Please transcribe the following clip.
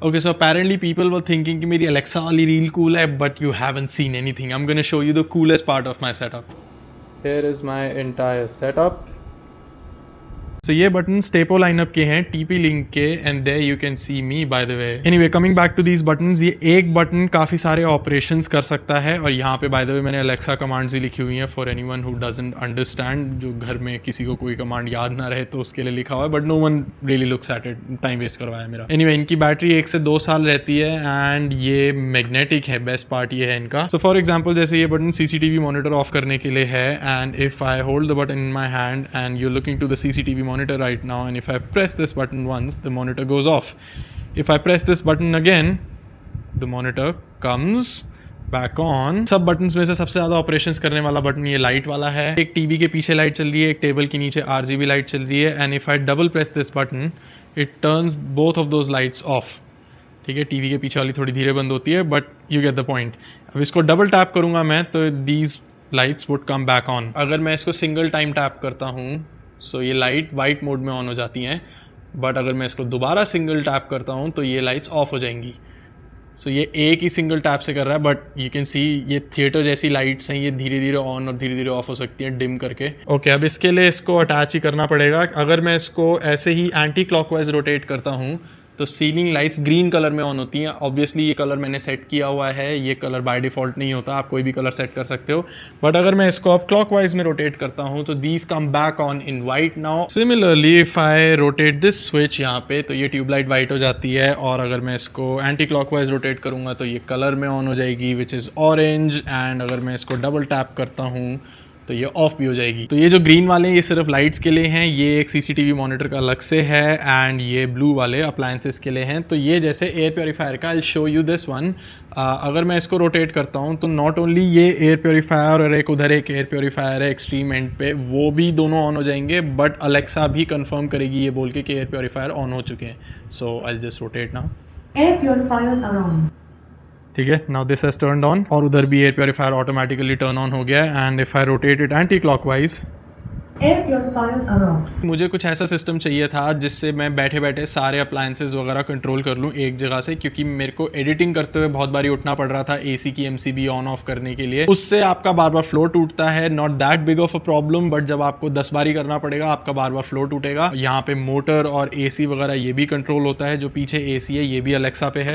Okay, so apparently people were thinking कि मेरी Alexa वाली रील cool है, but you haven't seen anything. I'm gonna show you the coolest part of my setup. Here is my entire setup. So ये button स्टेपो lineup के हैं TP link के and there you can see me by the way. Anyway coming back to these buttons, ये एक button काफ़ी सारे operations कर सकता है और यहाँ पे बाय द वे मैंने अलेक्सा कमांड्स ही लिखी हुई हैं for anyone who doesn't understand. जो घर में किसी को कोई कमांड याद ना रहे तो उसके लिए लिखा हुआ है, but no one really looks at it. Time waste करवाया मेरा. एनीवे इनकी बैटरी 1 से 2 साल रहती है एंड ये मैग्नेटिक है. बेस्ट पार्ट ये है इनका. सो फॉर एग्जाम्पल जैसे ये बटन CCTV मॉनिटर ऑफ करने के लिए है and if I hold the button in my hand and you looking to the CCTV monitor right now, and if I press this button once, the monitor goes off. If I press this button again, the monitor comes back on. सब buttons में से सबसे ज़्यादा operations करने वाला button ये light वाला है. एक टीवी के पीछे लाइट चल रही है, एक टेबल के नीचे RGB लाइट चल रही है and if I double press this button it turns both of those lights off. ठीक है, टीवी के पीछे वाली थोड़ी धीरे बंद होती है but you get the point. अब इसको डबल टैप करूँगा मैं तो these lights would come back on. अगर मैं इसको सिंगल टाइम टैप करता हूँ सो ये लाइट वाइट मोड में ऑन हो जाती हैं, बट अगर मैं इसको दोबारा सिंगल टैप करता हूँ तो ये लाइट्स ऑफ हो जाएंगी. सो ये एक ही सिंगल टैप से कर रहा है बट यू कैन सी ये थिएटर जैसी लाइट्स हैं, ये धीरे धीरे ऑन और धीरे धीरे ऑफ हो सकती हैं डिम करके. ओके, अब इसके लिए इसको अटैच ही करना पड़ेगा. अगर मैं इसको ऐसे ही एंटी क्लॉकवाइज रोटेट करता हूँ तो सीलिंग लाइट्स ग्रीन कलर में ऑन होती हैं. ऑब्वियसली ये कलर मैंने सेट किया हुआ है, ये कलर बाय डिफ़ॉल्ट नहीं होता, आप कोई भी कलर सेट कर सकते हो. बट अगर मैं इसको अब क्लॉकवाइज में रोटेट करता हूँ तो these come back on in white now. Similarly if I rotate this switch यहाँ पे तो ये ट्यूबलाइट वाइट हो जाती है और अगर मैं इसको एंटी क्लॉकवाइज रोटेट करूँगा तो ये कलर में ऑन हो जाएगी विच इज़ ऑरेंज. एंड अगर मैं इसको डबल टैप करता हूँ तो ये ऑफ भी हो जाएगी. तो ये जो ग्रीन वाले हैं ये सिर्फ लाइट्स के लिए हैं, ये एक CCTV मॉनिटर का अलग से है एंड ये ब्लू वाले अप्लायंसेस के लिए हैं. तो ये जैसे एयर प्योरीफायर का, I will show you this one. अगर मैं इसको रोटेट करता हूँ तो नॉट ओनली ये एयर प्योरीफायर और एक उधर एक एयर प्योरीफायर है एक्सट्रीम एंड पे, वो भी दोनों ऑन हो जाएंगे बट अलेक्सा भी कंफर्म करेगी ये बोल के कि एयर प्योरीफायर ऑन हो चुके हैं. So I just rotate now. Air purifiers are on. ठीक है, now this has turned on और उधर भी air purifier automatically turn on हो गया and if I rotate it anti clockwise Air purifiers are on. मुझे कुछ ऐसा सिस्टम चाहिए था जिससे मैं बैठे बैठे सारे अप्लायंसेस वगैरह कंट्रोल कर लूँ एक जगह से, क्योंकि मेरे को एडिटिंग करते हुए बहुत बारी उठना पड़ रहा था AC की MCB ऑन ऑफ करने के लिए. उससे आपका बार बार फ्लो टूटता है. Not that big of a problem, but जब आपको 10 बारी करना पड़ेगा आपका बार बार फ्लो टूटेगा. यहाँ पे मोटर और AC वगैरह ये भी कंट्रोल होता है. जो पीछे AC है ये भी अलेक्सा पे है.